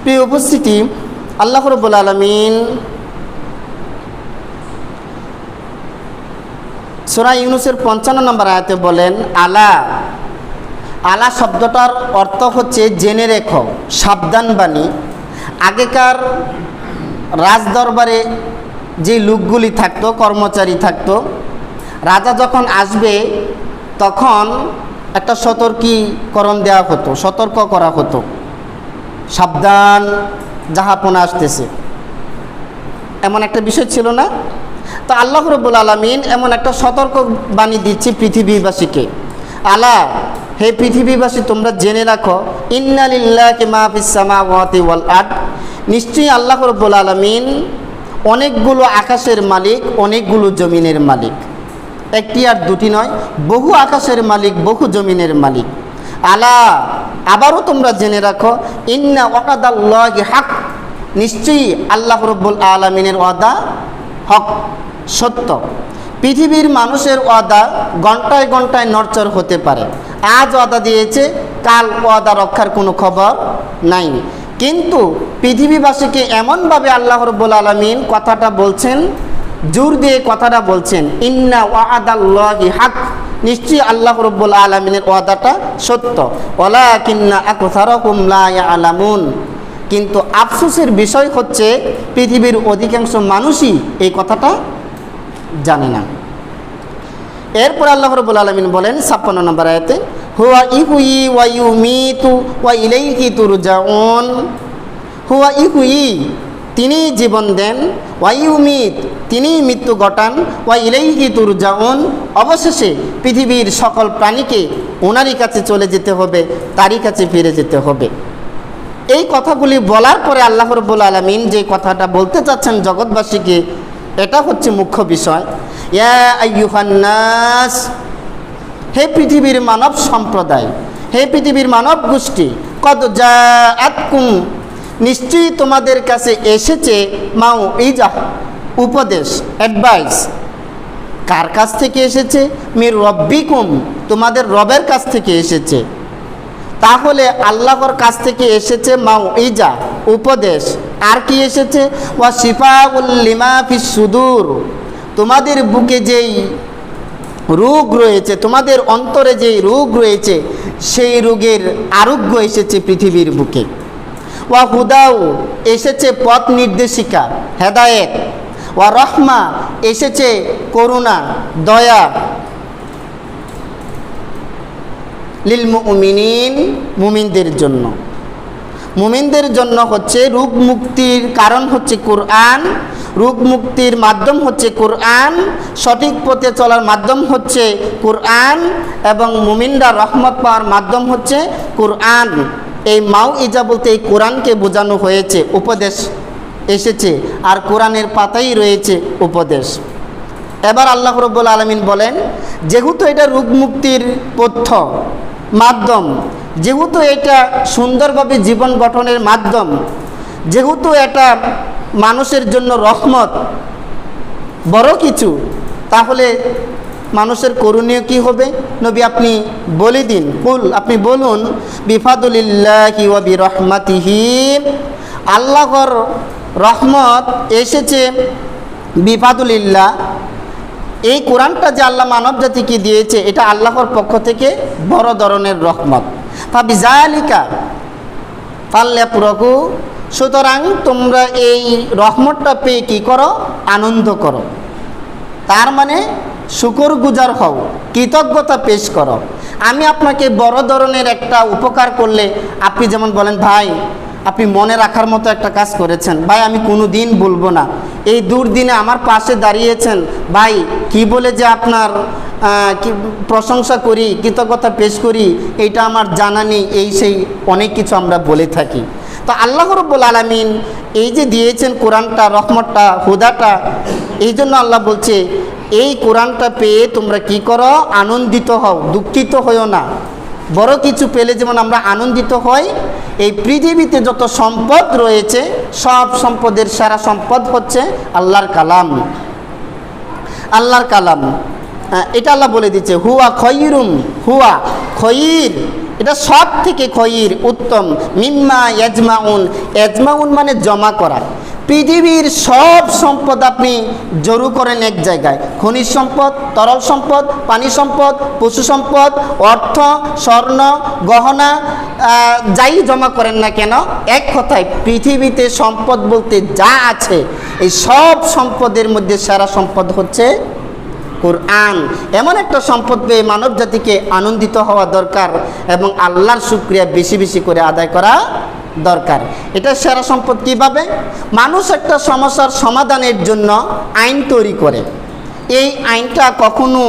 প্রিয় উপস্থিতি, আল্লাহ রাব্বুল আলামিন সূরা ইউনূসের 55 নম্বর আয়াতে বলেন, আলা। আলা শব্দটার অর্থ হচ্ছে জেনে রেখো, সাবধানবাণী। আগেকার রাজদরবারে যে লোকগুলি থাকতো, কর্মচারী থাকতো, রাজা যখন আসবে তখন একটা সতর্কীকরণ দেওয়া হতো, সতর্ক করা হতো, সাবধান, জাহাপনা আসতেছে, এমন একটা বিষয় ছিল না? তো আল্লাহ রাব্বুল আলামিন এমন একটা সতর্ক বাণী দিচ্ছে পৃথিবীবাসীকে, আলা, হে পৃথিবীবাসী, তোমরা জেনে রাখো, ইন্না লিল্লাহি মা ফিস সামাওয়াতি ওয়াল আরদ, নিশ্চয়ই আল্লাহ রাব্বুল আলামিন অনেকগুলো আকাশের মালিক, অনেকগুলো জমিনের মালিক। একটি আর দুটি নয়, বহু আকাশের মালিক, বহু জমিনের মালিক। আলা, আবারও তোমরা জেনে রাখো, ইন্না ওয়াদাল্লাহি হক, নিশ্চয়ই আল্লাহ রাব্বুল আলামিনের ওয়াদা হক, সত্য। পৃথিবীর মানুষের ওয়াদা ঘন্টায় ঘন্টায় নড়চড় হতে পারে, আজ ওয়াদা দিয়েছে, কাল ওয়াদা রক্ষার কোনো খবর নাই। কিন্তু পৃথিবীবাসীকে এমনভাবে আল্লাহ রাব্বুল আলামিন কথাটা বলছেন, জোর দিয়ে কথাটা বলছেন, ইন্না ওয়াদাল্লাহি হক, নিশ্চয়ই আল্লাহ রাব্বুল আলামিনের ওয়াদাটা সত্য। ওয়ালাকিন্না আকসারাকুম লা ইয়ালামুন, কিন্তু আফসোসের বিষয় হচ্ছে পৃথিবীর অধিকাংশ মানুষই এই কথাটা জানে না। এরপর আল্লাহ রাব্বুল আলামিন বলেন 56 নম্বর আয়াতে, হুয়া ইহুয়ি ওয়া ইউমিতু ওয়া ইলাইহি তুরজাউন। হুয়া ইহুয়ি, তিনি জীবন দেন, ওয়া ইউমিত, তিনি মৃত্যু ঘটান, ওয়া ইলাইহি তুরজাউন, অবশেষে পৃথিবীর সকল প্রাণীকে ওনারই কাছে চলে যেতে হবে, তারই কাছে ফিরে যেতে হবে। এই কথাগুলি বলার পরে আল্লাহ রাব্বুল আলামিন যে কথাটা বলতে চাচ্ছেন জগৎবাসীকে, এটা হচ্ছে মুখ্য বিষয়। ইয়া আইয়ুহান নাস, হে পৃথিবীর মানব সম্প্রদায়, হে পৃথিবীর মানব গোষ্ঠী, কদ জাআতকুম, নিশ্চয়ই তোমাদের কাছে এসেছে মাউইজাহ, উপদেশ, অ্যাডভাইস। কার কাছ থেকে এসেছে? মির রব্বিকুম, তোমাদের রবের কাছ থেকে এসেছে। তাহলে আল্লাহর কাছ থেকে এসেছে মাউইজা, উপদেশ। আর কি এসেছে? ওয়া শিফাউল লিমা ফিস সুদূর, তোমাদের বুকে যেই রোগ রয়েছে, তোমাদের অন্তরে যেই রোগ রয়েছে, সেই রোগের আরোগ্য এসেছে পৃথিবীর বুকে। ওয়া হুদাউ, এসেছে পথ নির্দেশিকা, হেদায়েত। ওয়া রহমা, এসেছে করুণা, দয়া। লিল মুমিনিন, মুমিনদের জন্য। মুমিনদের জন্য হচ্ছে রোগ মুক্তির কারণ হচ্ছে কোরআন, রোগ মুক্তির মাধ্যম হচ্ছে কোরআন, সঠিক পথে চলার মাধ্যম হচ্ছে কোরআন, এবং মুমিনরা রহমত পাওয়ার মাধ্যম হচ্ছে কোরআন। এই মাউইজা বলতে এই কোরআনকে বোঝানো হয়েছে, উপদেশ এসেছে, আর কোরআনের পাতাই রয়েছে উপদেশ। এবার আল্লাহ রাব্বুল আলামিন বলেন, যেহেতু এটা রোগ মুক্তির পথ্য, মাধ্যম, যেহেতু এটা সুন্দরভাবে জীবন গঠনের মাধ্যম, যেহেতু এটা মানুষের জন্য রহমত, বড় কিছু, তাহলে মানুষের করণীয় কি হবে? নবী আপনি বলে দিন, আপনি বলুন, বিফাদুলিল্লাহি ওয়া বিরহমাতিহি, আল্লাহর রহমত এসেছে, বিফাদুলিল্লাহ, এই কোরআনটা যে আল্লাহ মানব জাতিকে দিয়েছে, এটা আল্লাহর পক্ষ থেকে বড় ধরনের রহমত। ফাবিজালিকা ফালইফরাহু, সুতরাং তোমরা এই রহমতটা পেয়ে কি করো? আনন্দ করো। তার মানে শুকরগুজার হও, কৃতজ্ঞতা পেশ করো। আমি আপনাকে বড় ধরনের একটা উপকার করলে আপনি যেমন বলেন, ভাই আপনি মনে রাখার মতো একটা কাজ করেছেন, ভাই আমি কোনো দিন বলবো না, এই দুর্দিনে আমার পাশে দাঁড়িয়েছেন, ভাই কি বলে যে আপনার প্রশংসা করি, কৃতজ্ঞতা পেশ করি, এইটা আমার জানা নেই, এই সেই অনেক কিছু আমরা বলে থাকি। তো আল্লাহ রাব্বুল আলামিন এই যে দিয়েছেন কোরআনটা, রহমতটা, হুদাটা, এই জন্য আল্লাহ বলছে এই কোরআনটা পেয়ে তোমরা কি করো? আনন্দিত হও, দুঃখিত হইও না। বড় কিছু পেলে যেমন আমরা আনন্দিত হই, এই পৃথিবীতে যত সম্পদ রয়েছে সব সম্পদের সেরা সম্পদ হচ্ছে আল্লাহর কালাম। আল্লাহর কালাম, এটা আল্লাহ বলে দিচ্ছে, হুয়া খয়রুম, হুয়া খয়র, এটা সব থেকে খয়ির উত্তম, মিম্মা ইয়াজমাউন, ইয়াজমাউন মানে জমা করা। পৃথিবীর সব সম্পদ আপনি জড়ো করেন এক জায়গায়, খনিজ সম্পদ, তরল সম্পদ, পানি সম্পদ, পশু সম্পদ, অর্থ, স্বর্ণ, গহনা, যাই জমা করেন না কেন, এক কথায় পৃথিবীতে সম্পদ বলতে যা আছে এই সব সম্পদের মধ্যে সেরা সম্পদ হচ্ছে কোরআন। এমন একটা সম্পদ পেয়ে মানব জাতিকে আনন্দিত হওয়া দরকার এবং আল্লাহর শুকরিয়া বেশি বেশি করে আদায় করা দরকার। এটা সেরা সম্পদ কিভাবে? মানুষ একটা সমস্যার সমাধানের জন্য আইন তৈরি করে, এই আইনটা কখনো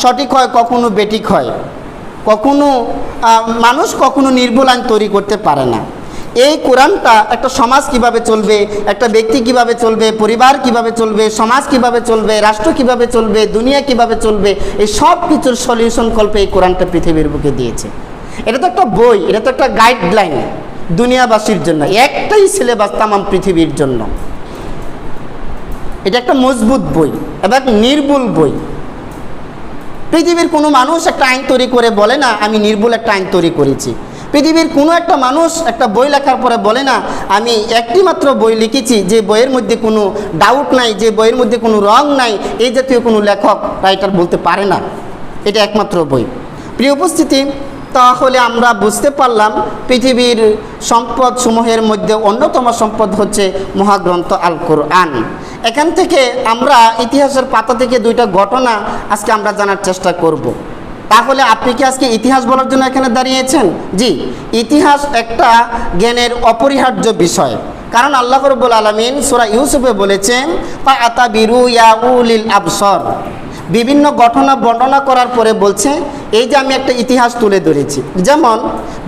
সঠিক হয়, কখনো বেঠিক হয়, কখনো মানুষ কখনো নির্ভুল আইন তৈরি করতে পারে না। এই কোরআনটা একটা সমাজ কিভাবে চলবে, একটা ব্যক্তি কিভাবে চলবে, পরিবার কিভাবে চলবে, সমাজ কিভাবে চলবে, রাষ্ট্র কিভাবে চলবে, দুনিয়া কিভাবে চলবে, এই সব কিছুর সলিউশন কল্পে এই কোরআনটা পৃথিবীর বুকে দিয়েছে। এটা তো একটা বই, এটা তো একটা গাইডলাইন দুনিয়াবাসীর জন্য, একটাই সিলেবাস তামাম পৃথিবীর জন্য। এটা একটা মজবুত বই এবং নির্ভুল বই। পৃথিবীর কোনো মানুষ একটা আইন তৈরি করে বলে না আমি নির্ভুল একটা আইন তৈরি করেছি। পৃথিবীর কোনো একটা মানুষ একটা বই লেখার পরে বলে না আমি একটি মাত্র বই লিখেছি যে বইয়ের মধ্যে কোনো ডাউট নাই, যে বইয়ের মধ্যে কোনো রং নাই, এই জাতীয় কোনো লেখক রাইটার বলতে পারে না। এটা একমাত্র বই। প্রিয় উপস্থিতি, তাহলে আমরা বুঝতে পারলাম পৃথিবীর সম্পদ সমূহের মধ্যে অন্যতম সম্পদ হচ্ছে মহাগ্রন্থ আল কোরআন। এখান থেকে আমরা ইতিহাসের পাতা থেকে দুইটা ঘটনা আজকে আমরা জানার চেষ্টা করব। তাহলে আপনি কি আজকে ইতিহাস বলার জন্য এখানে দাঁড়িয়েছেন? জি, ইতিহাস একটা জ্ঞানের অপরিহার্য বিষয়। কারণ আল্লাহ রাব্বুল আলামিন সূরা ইউসুফে বলেছেন ফাআতাবিরু ইয়া উলিল আবসার। বিভিন্ন ঘটনা বর্ণনা করার পরে বলছে এই যে আমি একটা ইতিহাস তুলে ধরেছি। যেমন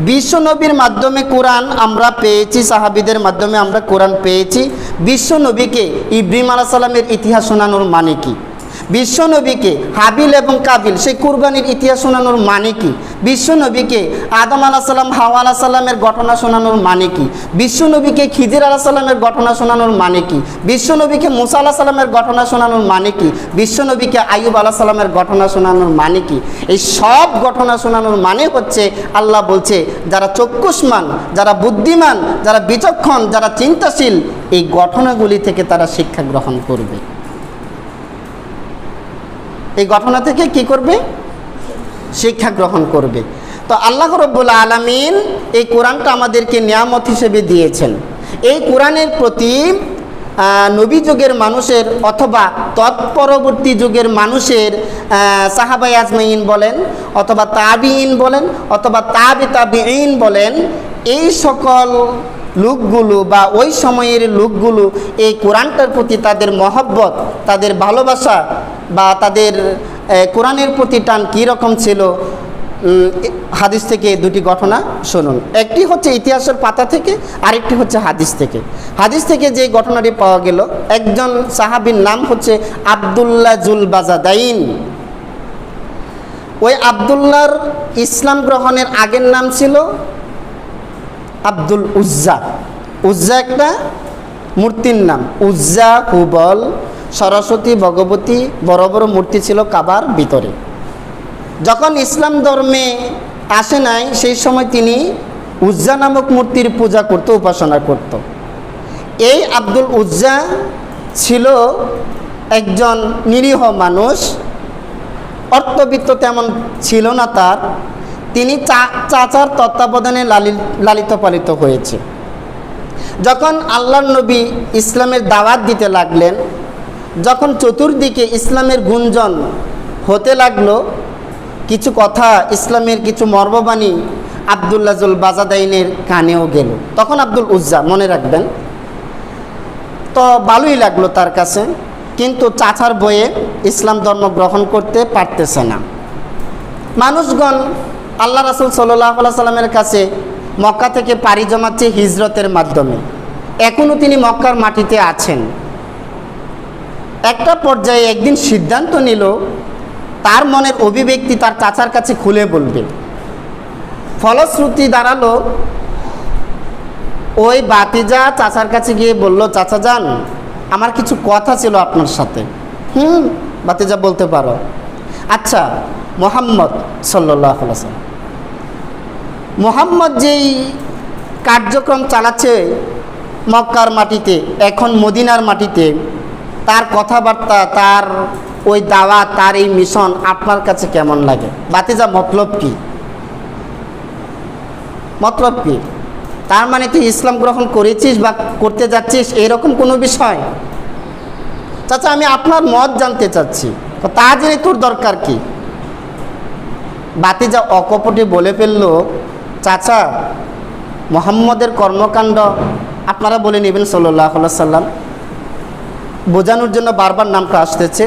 বিশ্বনবীর মাধ্যমে কোরআন আমরা পেয়েছি, সাহাবীদের মাধ্যমে আমরা কোরআন পেয়েছি। বিশ্বনবীকে ইব্রাহিম আলাইহিস সালামের ইতিহাস শোনানোর মানে কি? বিশ্বনবীকে হাবিল এবং কাবিল সেই কুরবানির ইতিহাস শোনানোর মানে কি? বিশ্বনবীকে আদম আলাইহিস সালাম হাওয়া আলাইহিস সালামের ঘটনা শোনানোর মানে কি? বিশ্বনবীকে খিজির আলাইহিস সালামের ঘটনা শোনানোর মানে কি? বিশ্বনবীকে মুসা আলাইহিস সালামের ঘটনা শোনানোর মানে কি? বিশ্বনবীকে আইয়ুব আলাইহিস সালামের ঘটনা শোনানোর মানে কি? এই সব ঘটনা শোনানোর মানে হচ্ছে আল্লাহ বলছে যারা চক্ষুষ্মান, যারা বুদ্ধিমান, যারা বিচক্ষণ, যারা চিন্তাশীল, এই ঘটনাগুলি থেকে তারা শিক্ষা গ্রহণ করবে। এই ঘটনা থেকে কি করবে? শিক্ষা গ্রহণ করবে। তো আল্লাহ রাব্বুল আলামিন এই কোরআনটা আমাদেরকে নিয়ামত হিসেবে দিয়েছেন। এই কোরআনের প্রতি নবী যুগের মানুষের অথবা তৎপরবর্তী যুগের মানুষের সাহাবায়ে আজমাইন বলেন অথবা তাবিঈন বলেন অথবা তাবিঈন বলেন, এই সকল লোকগুলো বা ওই সময়ের লোকগুলো এই কোরআনটার প্রতি তাদের মহব্বত, তাদের ভালোবাসা বা তাদের কোরআনের প্রতি টান কীরকম ছিল, হাদিস থেকে দুটি ঘটনা শুনুন। একটি হচ্ছে ইতিহাসের পাতা থেকে, আরেকটি হচ্ছে হাদিস থেকে। হাদিস থেকে যে ঘটনাটি পাওয়া গেল, একজন সাহাবীর নাম হচ্ছে আব্দুল্লাহ জুল বাজাদাইন। ওই আব্দুল্লাহর ইসলাম গ্রহণের আগের নাম ছিল আব্দুল উজ্জা। উজ্জা একটা মূর্তির নাম। উজ্জা, হুবল, সরস্বতী, ভগবতী বড় বড় মূর্তি ছিল কাবার ভিতরে। যখন ইসলাম ধর্মে আসে নাই সেই সময় তিনি উজ্জা নামক মূর্তির পূজা করত, উপাসনা করত। এই আব্দুল উজ্জা ছিল একজন নিরীহ মানুষ, অর্থবিত্ত তেমন ছিল না তার। তিনি চাচার তত্ত্বাবধানে লালিত পালিত হয়েছে। যখন আল্লাহর নবী ইসলামের দাওয়াত দিতে লাগলেন, যখন চতুর্দিকে ইসলামের গুঞ্জন হতে লাগলো, কিছু কথা ইসলামের কিছু মর্মবাণী আব্দুল্লাহ জুল বাজাদাইনের কানেও গেল। তখন আব্দুল উজ্জা, মনে রাখবেন, তো ভালোই লাগলো তার কাছে, কিন্তু চাচার বয়ে ইসলাম ধর্ম গ্রহণ করতে পারতেছে না। মানুষগণ আল্লাহ রাসূল সাল্লাল্লাহু আলাইহি সাল্লামের কাছে মক্কা থেকে পাড়ি জমাচ্ছে হিজরতের মাধ্যমে। এখনও তিনি মক্কার মাটিতে আছেন। একটা পর্যায়ে একদিন সিদ্ধান্ত নিল তার মনের অভিব্যক্তি তার চাচার কাছে খুলে বলবে। ফলশ্রুতি দাঁড়ালো ওই ভাতিজা চাচার কাছে গিয়ে বলল, চাচা যান, আমার কিছু কথা ছিল আপনার সাথে। ভাতিজা বলতে পারো। আচ্ছা, মুহাম্মদ সাল্লাল্লাহু আলাইহি ওয়াসাল্লাম মুহাম্মদ যেই কার্যক্রম চালাচ্ছে মক্কার মাটিতে, এখন মদিনার মাটিতে, তার কথাবার্তা, তার ওই দাওয়াত, তার এই মিশন আপনার কাছে কেমন লাগে? বাতিজা মতলব কি? মতলব কি? তার মানে তুই ইসলাম গ্রহণ করেছিস বা করতে যাচ্ছিস এরকম কোনো বিষয়? চাচা আমি আপনার মত জানতে চাচ্ছি, তো তা জেনে তোর দরকার কি? বাতিজা অকপটে বলে ফেলল, চাচা মুহাম্মদের কর্মকাণ্ড আপনারা বলে নেবেন সাল্লাল্লাহু আলাইহি সাল্লাম, বোঝানোর জন্য বারবার নামটা আসতেছে।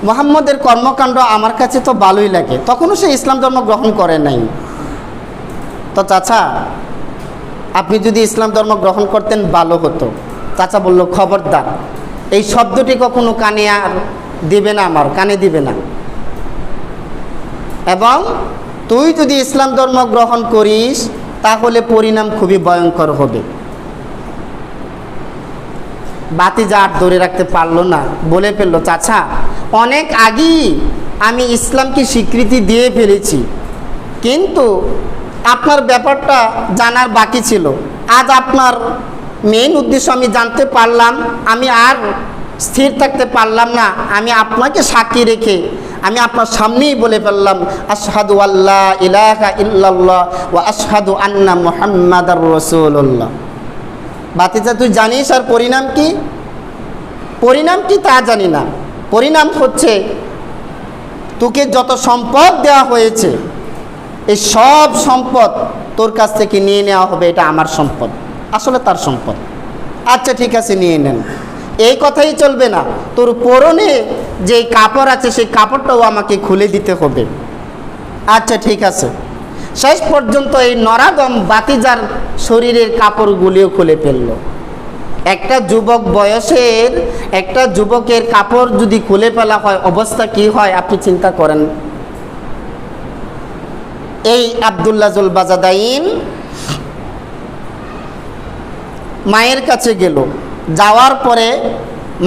মুহাম্মদের কর্মকাণ্ড আমার কাছে তো ভালোই লাগে, তখনও সে ইসলাম ধর্ম গ্রহণ করে নাই। তো চাচা আপনি যদি ইসলাম ধর্ম গ্রহণ করতেন ভালো হতো। চাচা বলল, খবরদার, এই শব্দটি কখনো কানে আর দিবে না, আমার কানে দিবে না, এবং তুই যদি ইসলাম ধর্ম গ্রহণ করিস তাহলে পরিণাম খুবই ভয়ঙ্কর হবে। বাতিজা আর ধরে রাখতে পারলো না, বলে ফেললো, চাচা অনেক আগেই আমি ইসলামকে স্বীকৃতি দিয়ে ফেলেছি, কিন্তু আপনার ব্যাপারটা জানার বাকি ছিল। আজ আপনার মেইন উদ্দেশ্য আমি জানতে পারলাম, আমি আর স্থির থাকতে পারলাম না, আমি আপনাকে সাক্ষী রেখে আমি আপনার সামনেই বলে ফেললাম, আশহাদু আল্লা ইলাহা ইল্লাল্লাহ ওয়া আশহাদু আন্না মুহাম্মাদার রাসূলুল্লাহ। বাতিজা তুই জানিস আর পরিণাম কি? পরিণাম কি তা জানি না। পরিণাম হচ্ছে তোকে যত সম্পদ দেওয়া হয়েছে এই সব সম্পদ তোর কাছ থেকে নিয়ে নেওয়া হবে, এটা আমার সম্পদ, আসলে তার সম্পদ। আচ্ছা ঠিক আছে, নিয়ে নেন। এই কথাই চলবে না, তোর পরনে যে কাপড় আছে সেই কাপড়টাও আমাকে খুলে দিতে হবে। আচ্ছা ঠিক আছে। শেষ পর্যন্ত এই নরাদম বাতিজার শরীরের কাপড়গুলিও খুলে ফেলল। একটা যুবক বয়সের একটা যুবকের কাপড় যদি খুলে ফেলা হয় অবস্থা কি হয় আপনি চিন্তা করেন। এই আব্দুল্লাহ জুল বাজাদাইন মায়ের কাছে গেল। যাওয়ার পরে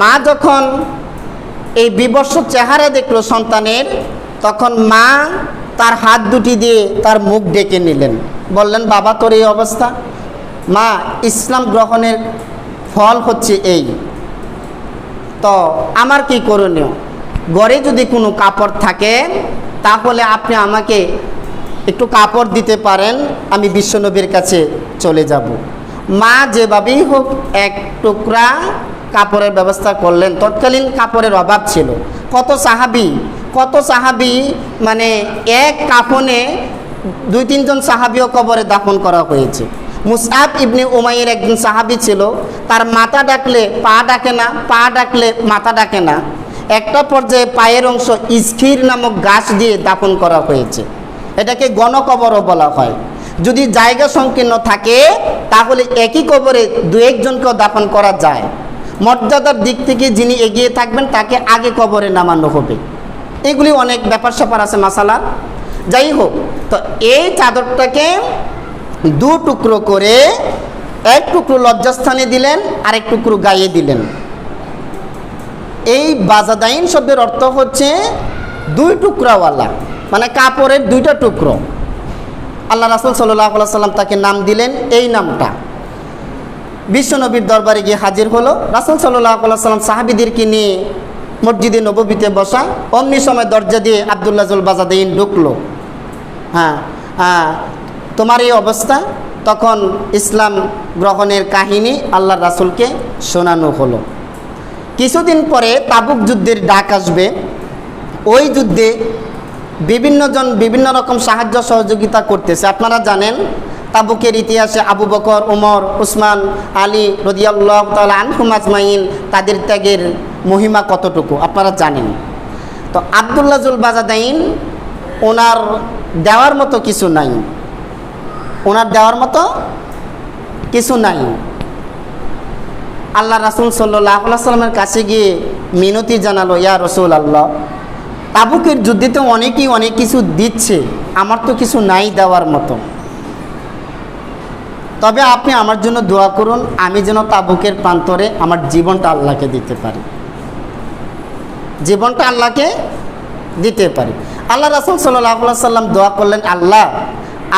মা যখন এই বিবর্ষ চেহারা দেখলো সন্তানের, তখন মা তার হাত দুটি দিয়ে তার মুখ ডেকে নিলেন, বললেন, বাবা তোর এই অবস্থা, মা ইসলাম গ্রহণের ফল হচ্ছে এই, তো আমার কি করণীয়? ঘরে যদি কোনো কাপড় থাকে তাহলে আপনি আমাকে একটু কাপড় দিতে পারেন, আমি বিশ্বনবীর কাছে চলে যাব। মা যেভাবেই হোক এক টুকরা কাপড়ের ব্যবস্থা করলেন। তৎকালীন কাপড়ের অভাব ছিল। কত সাহাবি মানে এক কাফনে 2-3 জন সাহাবিও কবরে দাফন করা হয়েছে। মুসআব ইবনে উমাইর একজন সাহাবি ছিল, তার মাথা ডাকলে পা ডাকে না, পা ডাকলে মাথা ডাকে না। একটা পর্যায়ে পায়ের অংশ ইসখির নামক গাছ দিয়ে দাফন করা হয়েছে। এটাকে গণকবরও বলা হয়। যদি জায়গা সংকীর্ণ থাকে তাহলে একই কবরে 2-1 জনকেও দাফন করা যায়। মর্যাদার দিক থেকে যিনি এগিয়ে থাকবেন তাকে আগে কবরে নামানো হবে। এগুলি অনেক ব্যাপার স্যাপার আছে, মাসালা। যাই হোক, তো এই চাদরটাকে 2 টুকরো করে, 1 টুকরো লজ্জাস্থানে দিলেন আর 1 টুকরো গায়ে দিলেন। এই বাজাদাইন শব্দের অর্থ হচ্ছে 2 টুকরাওয়ালা, মানে কাপড়ের 2টা টুকরো। আল্লাহ রাসূল সাল্লাল্লাহু আলাইহি সাল্লাম তাকে নাম দিলেন এই নামটা। বিশ্বনবীর দরবারে গিয়ে হাজির হলো। রাসূল সাল্লাল্লাহু আলাইহি সাল্লাম সাহাবীদেরকে নিয়ে মসজিদে নববীতে বসা, অমনি সময় দরজা দিয়ে আব্দুল্লাহ জুল বাজাদাইন ঢুকলো। হ্যাঁ, তোমার এই অবস্থা। তখন ইসলাম গ্রহণের কাহিনী আল্লাহ রাসূলকে শোনানো হলো। কিছুদিন পরে তাবুক যুদ্ধের ডাক আসবে। ওই যুদ্ধে বিভিন্ন জন বিভিন্ন রকম সাহায্য সহযোগিতা করতেছে। আপনারা জানেন তাবুকের ইতিহাসে আবু বকর, ওমর, উসমান, আলী রাদিয়াল্লাহু তাআলা আনহুম আজমাইন তাদের ত্যাগের মহিমা কতটুকু আপনারা জানেন। তো আব্দুল্লাহ জুল বাজাদাইন ওনার দেওয়ার মতো কিছু নাই, আল্লাহ রাসূল সাল্লাল্লাহু আলাইহি সাল্লামের কাছে গিয়ে মিনতি জানালো, ইয়া রাসূলুল্লাহ, তাবুকের যুদ্ধে তো অনেকেই অনেক কিছু দিচ্ছে, আমার তো কিছু নাই দেওয়ার মতো, তবে আপনি আমার জন্য দোয়া করুন, আমি যেন তাবুকের প্রান্তরে আমার জীবনটা আল্লাহকে দিতে পারি, আল্লাহ রাসূল সাল্লাল্লাহু আলাইহি সাল্লাম দোয়া করলেন, আল্লাহ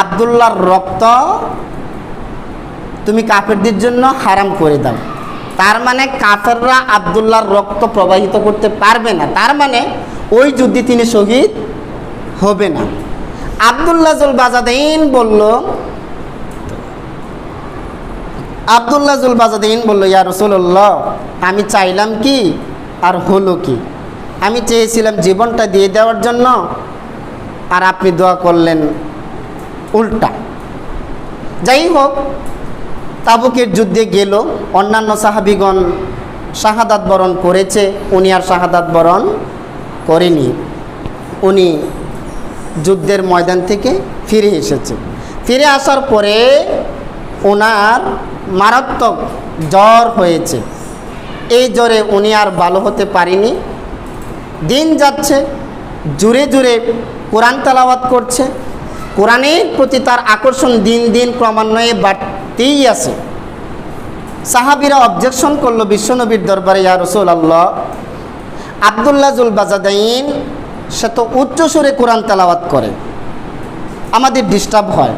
আব্দুল্লাহর রক্ত তুমি কাফেরদের জন্য হারাম করে দাও। তার মানে কাফেররা আব্দুল্লাহর রক্ত প্রবাহিত করতে পারবে না, তার মানে ওই যুদ্ধে তিনি শহীদ হবে না। আব্দুল্লাহ জুল বাজাদাইন বলল ইয়া রাসূলুল্লাহ, আমি চাইলাম কি আর হলো কি? আমি চেয়েছিলাম জীবনটা দিয়ে দেওয়ার জন্য, আর আপনি দোয়া করলেন উল্টা। যাই হোক, তাবুকের যুদ্ধে গেল, অন্যান্য সাহাবীগণ শাহাদাত বরণ করেছে, উনি আর শাহাদাত বরণ করেনি। উনি যুদ্ধের ময়দান থেকে ফিরে এসেছে। ফিরে আসার পরে ওনার মারাত্মক জ্বর হয়েছে। এই জ্বরে উনি আর ভালো হতে পারেনি। দিন যাচ্ছে, জুড়ে জুড়ে কোরআন তেলাওয়াত করছে। কোরআনের প্রতি তার আকর্ষণ দিন দিন ক্রমান্বয়ে বাড়তেই আছে। সাহাবীরা অবজেকশন করলো বিশ্বনবীর দরবারে, ইয়া রাসূলুল্লাহ, আব্দুল্লাহ জুল বাজাদাইন সে তো উচ্চ সুরে কোরআন তেলাওয়াত করে, আমাদের ডিস্টার্ব হয়।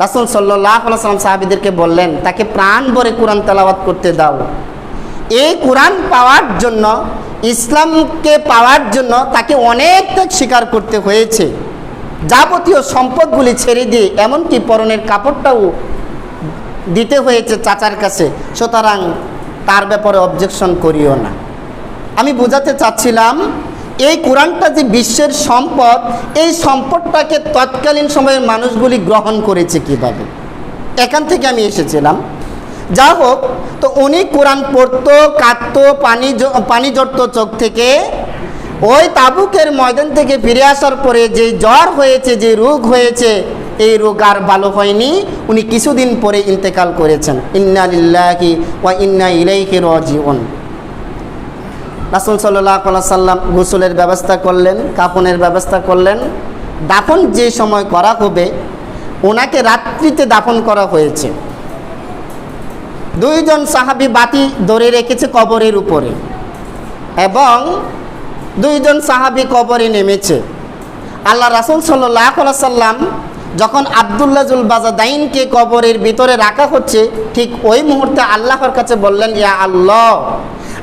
রাসূল সাল্লাল্লাহু আলাইহি ওয়াসাল্লাম সাহাবীদেরকে বললেন, তাকে প্রাণ ভরে কোরআন তেলাওয়াত করতে দাও। এই কোরআন পাওয়ার জন্য, ইসলামকে পাওয়ার জন্য তাকে অনেক ত্যাগ স্বীকার করতে হয়েছে। যাবতীয় সম্পদগুলি ছেড়ে দিয়ে এমনকি পরনের কাপড়টাও দিতে হয়েছে চাচার কাছে। সুতরাং তার ব্যাপারে অবজেকশন করিও না। আমি বোঝাতে চাচ্ছিলাম, এই কোরআনটা যে বিশ্বের সম্পদ, এই সম্পদটাকে তৎকালীন সময়ের মানুষগুলি গ্রহণ করেছে কিভাবে, এখান থেকে আমি এসেছিলাম। যা হোক, তো উনি কোরআন পড়তো, কাঁদতো, পানি ঝরতো চোখ থেকে। ওই তাবুকের ময়দান থেকে ফিরে আসার পরে যে জ্বর হয়েছে, যে রোগ হয়েছে, এই রোগ আর ভালো হয়নি। উনি কিছুদিন পরে ইন্তেকাল করেছেন। ইন্না লিল্লাহি ওয়া ইন্না ইলাইহি রাজিউন। রাসূল সাল্লাল্লাহু আলাইহি সাল্লাম গোসলের ব্যবস্থা করলেন, কাফনের ব্যবস্থা করলেন। দাফন যে সময় করা হবে, ওনাকে রাত্রিতে দাফন করা হয়েছে। দুইজন সাহাবী বাতি ধরে রেখেছে কবরের উপরে, এবং দুইজন সাহাবী কবরে নেমেছে। আল্লাহ রাসূল সাল্লাল্লাহু আলাইহি সাল্লাম যখন আব্দুল্লাহ জুল বাজাদাইনকে কবরের ভিতরে রাখা হচ্ছে, ঠিক ওই মুহূর্তে আল্লাহর কাছে বললেন, ইয়া আল্লাহ,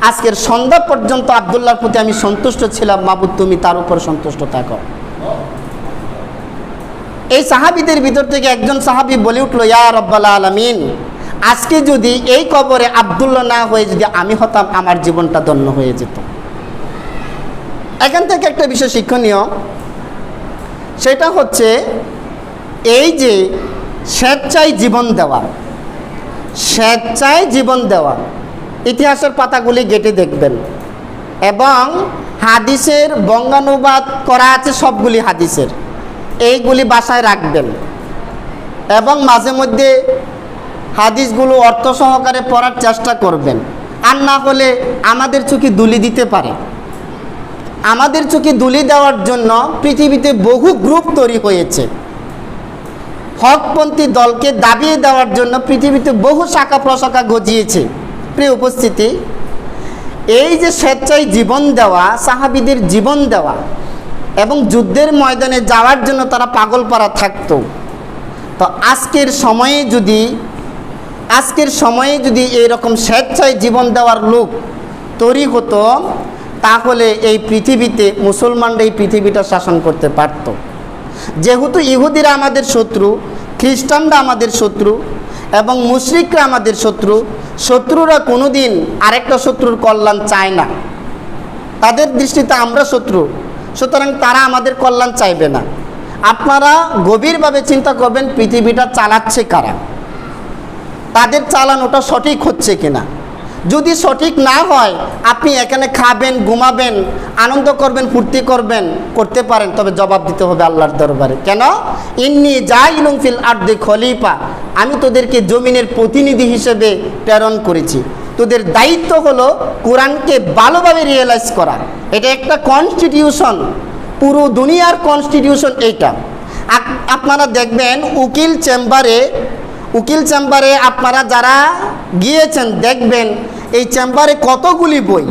আজকের সন্ধ্যা পর্যন্ত আব্দুল্লাহর প্রতি আমি সন্তুষ্ট ছিলাম, মাবুদ তুমি তার উপর সন্তুষ্ট থাকো। এই সাহাবীদের ভিতর থেকে একজন সাহাবী বলে উঠলো, ইয়া রাব্বাল আলামিন, আজকে যদি এই কবরে আব্দুল্লাহ না হয়ে যদি আমি হতাম, আমার জীবনটা ধন্য হয়ে যেত। এখান থেকে একটা বিষয় শিক্ষণীয়, সেটা হচ্ছে এই যে স্বেচ্ছায় জীবন দেওয়া, ইতিহাসের পাতাগুলি ঘেঁটে দেখবেন, এবং হাদিসের বঙ্গানুবাদ করা আছে সবগুলি হাদিসের, এইগুলি বাসায় রাখবেন, এবং মাঝে মধ্যে হাদিসগুলো অর্থ সহকারে পড়ার চেষ্টা করবেন। আর না হলে আমাদের চোখে দুলি দিতে পারে। আমাদের চোখে দুলি দেওয়ার জন্য পৃথিবীতে বহু গ্রুপ তৈরি হয়েছে। হকপন্থী দলকে দাবিয়ে দেওয়ার জন্য পৃথিবীতে বহু শাখা প্রশাখা গজিয়েছে। প্রিয় উপস্থিতি, এই যে স্বেচ্ছায় জীবন দেওয়া, সাহাবীদের জীবন দেওয়া, এবং যুদ্ধের ময়দানে যাওয়ার জন্য তারা পাগলপাড়া থাকতো। তো আজকের সময়ে যদি এইরকম স্বেচ্ছায় জীবন দেওয়ার লোক তৈরি হতো, তাহলে এই পৃথিবীতে মুসলমানরা এই পৃথিবীটা শাসন করতে পারত। যেহেতু ইহুদিরা আমাদের শত্রু, খ্রিস্টানরা আমাদের শত্রু, এবং মুশরিকরা আমাদের শত্রুরা কোনোদিন আরেকটা শত্রুর কল্যাণ চায় না। তাদের দৃষ্টিতে আমরা শত্রু, সুতরাং তারা আমাদের কল্যাণ চাইবে না। আপনারা গভীরভাবে চিন্তা করবেন, পৃথিবীটা চালাচ্ছে কারা, তাদের চালানোটা সঠিক হচ্ছে কিনা। যদি সঠিক না হয়, আপনি এখানে খাবেন, ঘুমাবেন, আনন্দ করবেন, ফুর্তি করতে পারেন, তবে জবাব দিতে হবে আল্লাহর দরবারে। কেন? ইন্নী জাইলুন ফিল আরদি খলিফা, আমি তোদেরকে জমিনের প্রতিনিধি হিসেবে প্রেরণ করেছি। তোদের দায়িত্ব হলো কোরআনকে ভালোভাবে রিয়েলাইজ করা। এটা একটা কনস্টিটিউশন, পুরো দুনিয়ার কনস্টিটিউশন এইটা। আপনারা দেখবেন উকিল চেম্বারে আপনারা যারা গিয়েছেন দেখবেন এই চেম্বারে কতগুলি বই,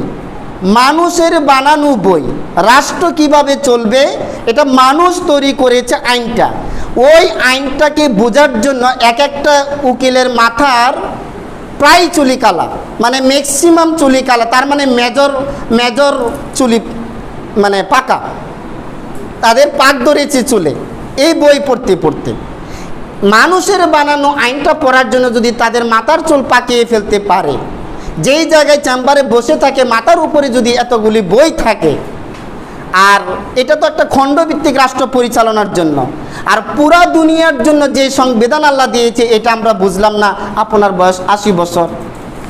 মানুষের বানানো বই, রাষ্ট্র কিভাবে চলবে এটা মানুষ তৈরি করেছে আইনটা। ওই আইনটাকে বোঝার জন্য এক একটা উকিলের মাথার প্রায় চুলি কালা, মানে ম্যাক্সিমাম চুলি কালা, তার মানে মেজর চুলি মানে পাকা, তাদের পাক ধরেছে চুলে এই বই পড়তে পড়তে। মানুষের বানানো আইনটা পড়ার জন্য যদি তাদের মাথার চুল পাকিয়ে ফেলতে পারে, যেই জায়গায় চেম্বারে বসে থাকে মাথার উপরে যদি এতগুলি বই থাকে, আর এটা তো একটা খণ্ডভিত্তিক রাষ্ট্র পরিচালনার জন্য, আর পুরা দুনিয়ার জন্য যে সংবিধান আল্লাহ দিয়েছে এটা আমরা বুঝলাম না। আপনার বয়স 80 বছর,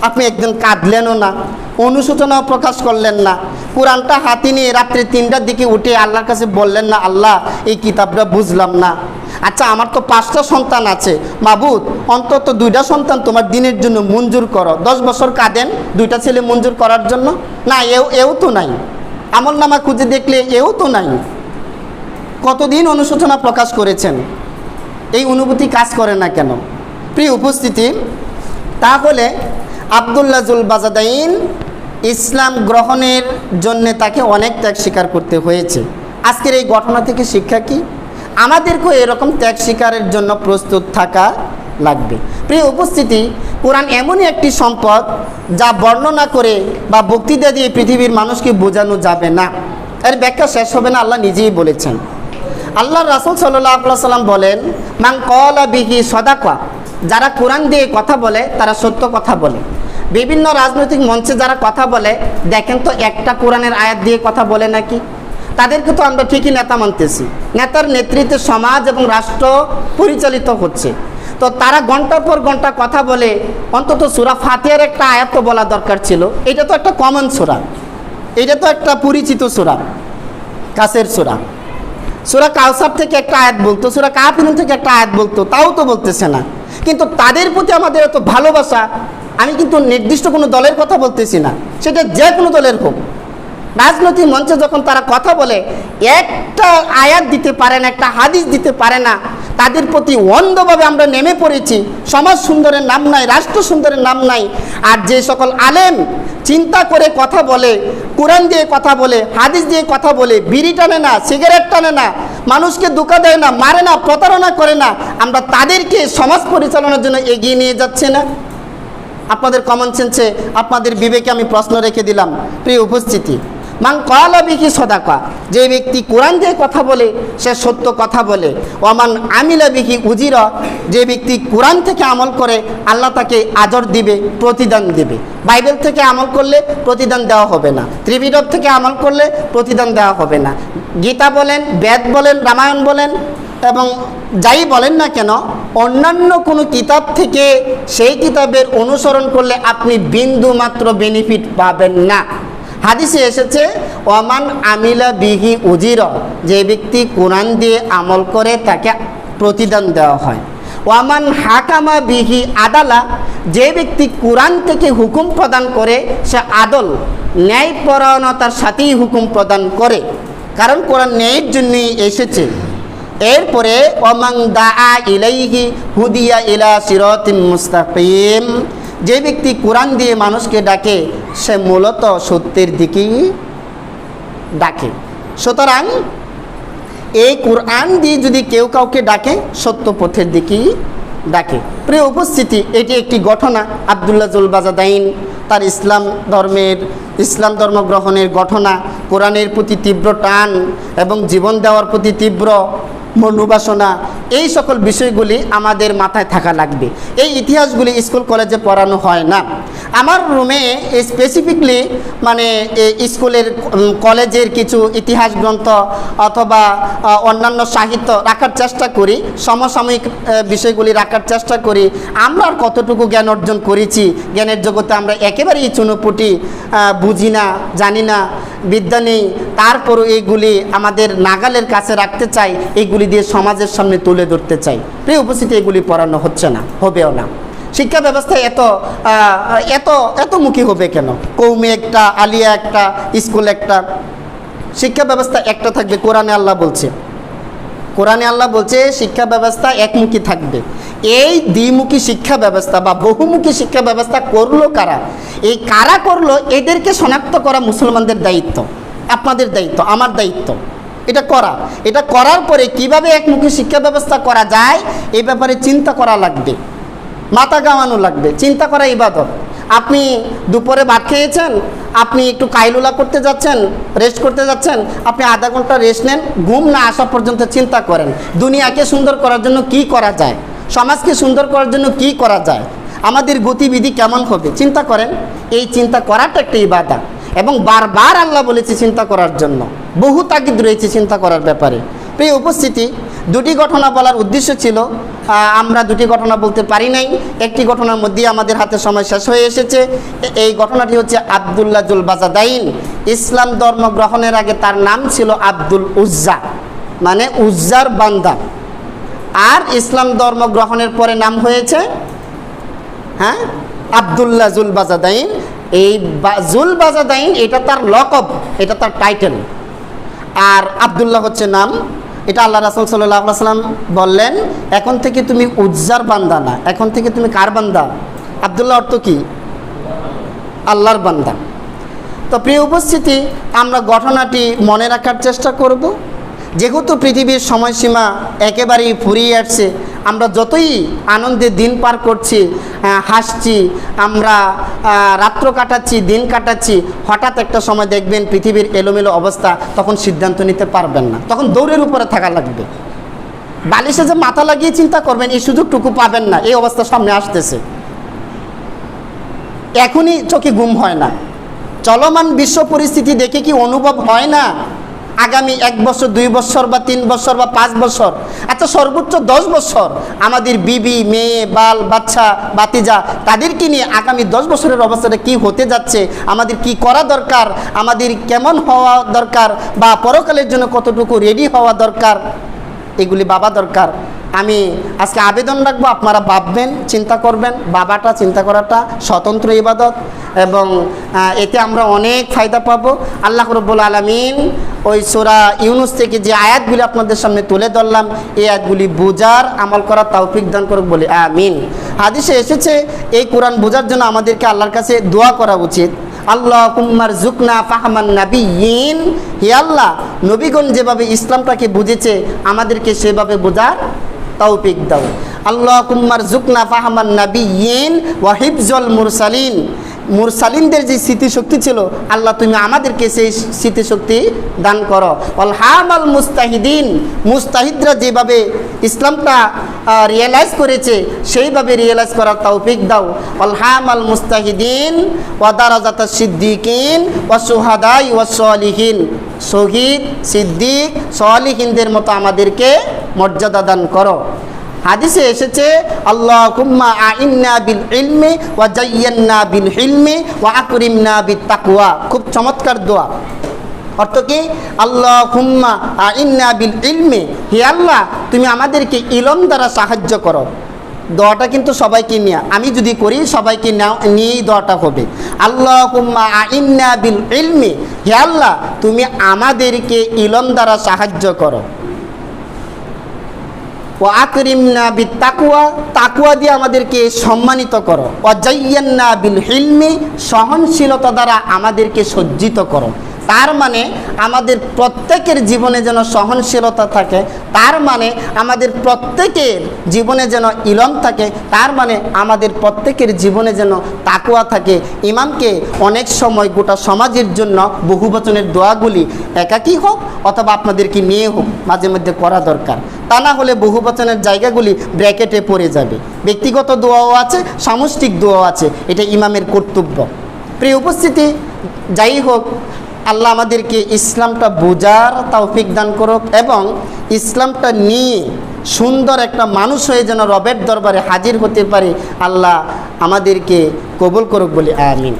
আপনি একদিন কাঁদলেনও না, অনুশোচনাও প্রকাশ করলেন না, কোরআনটা হাতে নিয়ে রাত্রে 3টার দিকে উঠে আল্লাহর কাছে বললেন না, আল্লাহ এই কিতাবটা বুঝলাম না। আচ্ছা আমার তো 5টা সন্তান আছে, মাবুদ অন্তত 2টা সন্তান তোমার দিনের জন্য মঞ্জুর করো। 10 বছর কাঁদেন 2টা ছেলে মঞ্জুর করার জন্য? না, এও তো নাই। আমল নামা খুঁজে দেখলে এও তো নাই। কতদিন অনুশোচনা প্রকাশ করেছেন, এই অনুভূতি কাজ করে না কেন? প্রিয় উপস্থিতি, তাহলে আব্দুল্লাহ জুল বাজাদাইন ইসলাম গ্রহণের জন্য তাকে অনেক ত্যাগ স্বীকার করতে হয়েছে। আজকের এই ঘটনা থেকে শিক্ষা কি? আমাদেরকেও এরকম ত্যাগ স্বীকারের জন্য প্রস্তুত থাকা লাগবে। প্রিয় উপস্থিতি, কোরআন এমনই একটি সম্পদ যা বর্ণনা করে বা বক্তৃতা দিয়ে পৃথিবীর মানুষকে বোঝানো যাবে না, এর ব্যাখ্যা শেষ হবে না। আল্লাহ নিজেই বলেছেন। আল্লাহ রাসূল সাল্লাল্লাহু আলাইহি সাল্লাম বলেন, মান ক্বালা বিহি সাদাকা, যারা কোরআন দিয়ে কথা বলে তারা সত্য কথা বলে। বিভিন্ন রাজনৈতিক মঞ্চে যারা কথা বলে, দেখেন তো একটা কোরআনের আয়াত দিয়ে কথা বলে নাকি? তাদেরকে তো আমরা ঠিকই নেতা মানতেছি, নেতার নেতৃত্বে সমাজ এবং রাষ্ট্র পরিচালিত হচ্ছে, তো তারা ঘন্টার পর ঘন্টা কথা বলে। অন্তত সূরা ফাতিহার একটা আয়াত তো বলা দরকার ছিল। এটা তো একটা কমন সূরা, এটা তো একটা পরিচিত সূরা, কাছের সূরা। সূরা কাউসার থেকে একটা আয়াত বলতো, সূরা কাফিরুন থেকে একটা আয়াত বলতো, তাও তো বলতেছে না। কিন্তু তাদের প্রতি আমাদের এত ভালোবাসা, আমি কিন্তু নির্দিষ্ট কোনো দলের কথা বলতেছি না, সেটা যে কোনো দলের হোক, রাজনৈতিক মঞ্চে যখন তারা কথা বলে একটা আয়াত দিতে পারে না, একটা হাদিস দিতে পারে না, তাদের প্রতি অন্ধভাবে আমরা নেমে পড়েছি। সমাজ সুন্দরের নাম নাই, রাষ্ট্র সুন্দরের নাম নাই। আর যে সকল আলেম চিন্তা করে কথা বলে, কোরআন দিয়ে কথা বলে, হাদিস দিয়ে কথা বলে, বিড়ি টানে না, সিগারেট টানে না, মানুষকে ধোঁকা দেয় না, মারে না, প্রতারণা করে না, আমরা তাদেরকে সমাজ পরিচালনার জন্য এগিয়ে নিয়ে যাচ্ছে না? আপনাদের কমন সেন্সে, আপনাদের বিবেকে আমি প্রশ্ন রেখে দিলাম। প্রিয় উপস্থিতি, মান ক্বালা বিহি সাদাকা, যে ব্যক্তি কোরআন দিয়ে কথা বলে সে সত্য কথা বলে। ওয়ামান আমিলা বিহি উজিরা, যে ব্যক্তি কোরআন থেকে আমল করে আল্লাহ তাকে আজর দিবে, প্রতিদান দিবে। বাইবেল থেকে আমল করলে প্রতিদান দেওয়া হবে না, ত্রিপিটক থেকে আমল করলে প্রতিদান দেওয়া হবে না। গীতা বলেন, বেদ বলেন, রামায়ণ বলেন এবং যাই বলেন না কেন, অন্যান্য কোনো কিতাব থেকে সেই কিতাবের অনুসরণ করলে আপনি বিন্দু মাত্র বেনিফিট পাবেন না। হাদিসে এসেছে, ওয়ামান আমিলা বিহি উজিরা, যে ব্যক্তি কোরআন দিয়ে আমল করে তাকে প্রতিদান দেওয়া হয়। ওয়ামান হাকামা বিহি আদালা, যে ব্যক্তি কোরআন থেকে হুকুম প্রদান করে সে আদল, ন্যায়পরায়ণতার সাথেই হুকুম প্রদান করে, কারণ কোরআন ন্যায়ের জন্যই এসেছে। এরপরে ওয়ামান দাআ ইলাইহি হুদিয়া ইলা সিরাতিন মুস্তাকিম, যে ব্যক্তি কোরআন দিয়ে মানুষকে ডাকে সে মূলত সত্যের দিকেই ডাকে। সুতরাং এই কোরআন দিয়ে যদি কেউ কাউকে ডাকে সত্য পথের দিকেই ডাকে। প্রিয় উপস্থিতি, এটি একটি ঘটনা, আব্দুল্লাহ জুল বাজাদাইন তার ইসলাম ধর্ম গ্রহণের ঘটনা, কোরআনের প্রতি তীব্র টান এবং জীবন দেওয়ার প্রতি তীব্র মনোবাসনা, এই সকল বিষয়গুলি আমাদের মাথায় থাকা লাগবে। এই ইতিহাসগুলি স্কুল কলেজে পড়ানো হয় না। আমার রুমে স্পেসিফিকলি মানে স্কুলের কলেজের কিছু ইতিহাস গ্রন্থ অথবা অন্যান্য সাহিত্য রাখার চেষ্টা করি, সমসাময়িক বিষয়গুলি রাখার চেষ্টা করি। আমরা আর কতটুকু জ্ঞান অর্জন করেছি, জ্ঞানের জগতে আমরা একেবারেই চুনোপুটি, বুঝি না, জানি না, বিদ্যা নেই, তারপরও এইগুলি আমাদের নাগালের কাছে রাখতে চাই, এইগুলি দিয়ে সমাজের সামনে তুলে ধরতে চাই। প্রিয় উপস্থিতি, এগুলি পড়ানো হচ্ছে না, হবেও না। শিক্ষা ব্যবস্থা এতমুখী হবে কেন? কৌমি একটা, আলিয়া একটা, স্কুল একটা, শিক্ষা ব্যবস্থা একটা থাকবে। কোরআনে আল্লাহ বলছে শিক্ষা ব্যবস্থা একমুখী থাকবে। এই দ্বিমুখী শিক্ষা ব্যবস্থা বা বহুমুখী শিক্ষা ব্যবস্থা করলো কারা? এই কারা করলো, এদেরকে শনাক্ত করা মুসলমানদের দায়িত্ব। আপনাদের দায়িত্ব, আমার দায়িত্ব এটা করা। এটা করার পরে কিভাবে একমুখী শিক্ষা ব্যবস্থা করা যায় এই ব্যাপারে চিন্তা করা লাগবে, মাথা ঘামানো লাগবে। চিন্তা করা ইবাদত। আপনি দুপুরে ভাত খেয়েছেন, আপনি একটু কাইলুলা করতে যাচ্ছেন, রেস্ট করতে যাচ্ছেন, আপনি আধা ঘন্টা রেস্ট নেন, ঘুম না আসা পর্যন্ত চিন্তা করেন দুনিয়াকে সুন্দর করার জন্য কি করা যায়, সমাজকে সুন্দর করার জন্য কি করা যায়, আমাদের গতিবিধি কেমন হবে, চিন্তা করেন। এই চিন্তা করাটা একটা ইবাদত এবং বারবার আল্লাহ বলেছে চিন্তা করার জন্য, বহু তাগিদ রয়েছে চিন্তা করার ব্যাপারে। প্রিয় উপস্থিতি, দুটি ঘটনা বলার উদ্দেশ্য ছিল, আমরা দুটি ঘটনা বলতে পারি নাই। একটি ঘটনার মধ্যে আমাদের হাতে সময় শেষ হয়ে এসেছে। এই ঘটনাটি হচ্ছে আবদুল্লাহ জুল বাজাদাইন। ইসলাম ধর্ম গ্রহণের আগে তার নাম ছিল আব্দুল উজ্জা, মানে উজ্জার বান্দা। আর ইসলাম ধর্ম গ্রহণের পরে নাম হয়েছে আবদুল্লাহ জুল বাজাদাইন। এই জুল বাজাদাইন এটা তার লকব, এটা তার টাইটেল। আর আবদুল্লাহ হচ্ছে নাম। এটা আল্লাহ রাসূল সাল্লাল্লাহু আলাইহি ওয়াসাল্লাম বললেন, এখন থেকে তুমি উজ্জার বান্দা না, এখন থেকে তুমি কার বান্দা? আবদুল্লাহ অর্থ কি? আল্লাহর বান্দা। তো প্রিয় উপস্থিতি, আমরা ঘটনাটি মনে রাখার চেষ্টা করব। যেহেতু পৃথিবীর সময়সীমা একেবারেই ফুরিয়ে আসছে, আমরা যতই আনন্দে দিন পার করছি, হাসছি, আমরা রাত্র কাটাচ্ছি, দিন কাটাচ্ছি, হঠাৎ একটা সময় দেখবেন পৃথিবীর এলোমেলো অবস্থা, তখন সিদ্ধান্ত নিতে পারবেন না, তখন দৌড়ের উপরে থাকা লাগবে। বালিশে যে মাথা লাগিয়ে চিন্তা করবেন এই সুযোগটুকু পাবেন না, এই অবস্থা সামনে আসতেছে। এখনই চোখে ঘুম হয় না। চলমান বিশ্ব পরিস্থিতি দেখে কি অনুভব হয় না আগামী 1 বছর, 2 বছর বা 3 বছর বা 5 বছর, আচ্ছা সর্বোচ্চ 10 বছর আমাদের বিবি, মেয়ে, বাল, বাচ্চা, বাতিজা তাদেরকে নিয়ে আগামী 10 বছরের অবস্থাটা কি হতে যাচ্ছে, আমাদের কি করা দরকার, আমাদের কেমন হওয়া দরকার, বা পরকালের জন্য কতটুকু রেডি হওয়া দরকার, এগুলি ভাবা দরকার। আমি আজকে আবেদন রাখবো, আপনারা ভাববেন, চিন্তা করবেন। বাবাটা চিন্তা করাটা স্বতন্ত্র ইবাদত এবং এতে আমরা অনেক ফায়দা পাবো। আল্লাহ রাব্বুল আলামিন ওই সূরা ইউনুস থেকে যে আয়াতগুলি আপনাদের সামনে তুলে ধরলাম, এই আয়াতগুলি বোঝার, আমল করার তৌফিক দান করুক বলে আমিন। হাদিসে এসেছে এই কোরআন বোঝার জন্য আমাদেরকে আল্লাহর কাছে দোয়া করা উচিত। আল্লাহুম্মার জুকনা ফাহমান নাবিয়িন, হে আল্লাহ, নবীগণ যেভাবে ইসলামটাকে বুঝেছে আমাদেরকে সেভাবে বোঝার তৌফিক দাও। আল্লাহুম্মার জুকনা ফাহমান নাবিয়িন ওয়া হিফজুল মুরসালিন, মুরসালিনদের যে স্মৃতিশক্তি ছিল আল্লাহ তুমি আমাদেরকে সেই স্মৃতিশক্তি দান করো। ওয়াল হামাল মুস্তাহিদিন, মুস্তাহিদরা যেভাবে ইসলামটা রিয়েলাইজ করেছে সেইভাবে রিয়েলাইজ করার তৌফিক দাও। ওয়াল হামাল মুস্তাহিদিন ওয়া দারাজাতাস সিদ্দিকিন ওয়া শুহাদাই ওয়া সলিহিন, শহীদ, সিদ্দিক, সলিহিনদের মতো আমাদেরকে মর্যাদা দান করো। হাদিসে এসেছে আল্লাহুম্মা আইন্না বিল ইলমি ওয়া জায়্যান্না বিল হিলমি ওয়া আকরিমনা বিত তাকওয়া। খুব চমৎকার দোয়া। অর্থ কি? আল্লাহুম্মা আইন্না বিল ইলমি, হে আল্লাহ তুমি আমাদেরকে ইলম দ্বারা সাহায্য করো। দোয়াটা কিন্তু সবাইকে নিয়ে, আমি যদি করি সবাইকে নিয়েই দোয়াটা হবে। আল্লাহুম্মা আইন্না বিল ইলমি, হে আল্লাহ তুমি আমাদেরকে ইলম দ্বারা সাহায্য করো। ওয়া আকরিমনা বিত তাকওয়া, তাকওয়া দিয়ে আমাদেরকে সম্মানিত করো। ওয়া জায়্যান্না বিল হিলমি, সহনশীলতা দ্বারা আমাদেরকে সজ্জিত করো। তার মানে আমাদের প্রত্যেকের জীবনে যেন সহনশীলতা থাকে, তার মানে আমাদের প্রত্যেকের জীবনে যেন ইলম থাকে, তার মানে আমাদের প্রত্যেকের জীবনে যেন তাকওয়া থাকে। ইমামকে অনেক সময় গোটা সমাজের জন্য বহুবচনের দোয়াগুলি একাকী হোক অথবা আপনাদেরকে নিয়ে হোক মাঝে মধ্যে করা দরকার। তা না হলে বহুবচনের জায়গাগুলি ব্র্যাকেটে পড়ে যাবে। ব্যক্তিগত দোয়াও আছে, সামষ্টিক দোয়াও আছে, এটা ইমামের কর্তব্য। প্রিয় উপস্থিতি, যাই হোক, আল্লাহ আমাদেরকে ইসলামটা বোঝার তৌফিক দান করুক এবং ইসলামটা নিয়ে সুন্দর একটা মানুষ হয়ে যেন রবের দরবারে হাজির হতে পারে, আল্লাহ আমাদেরকে কবুল করুক বলে আমিন।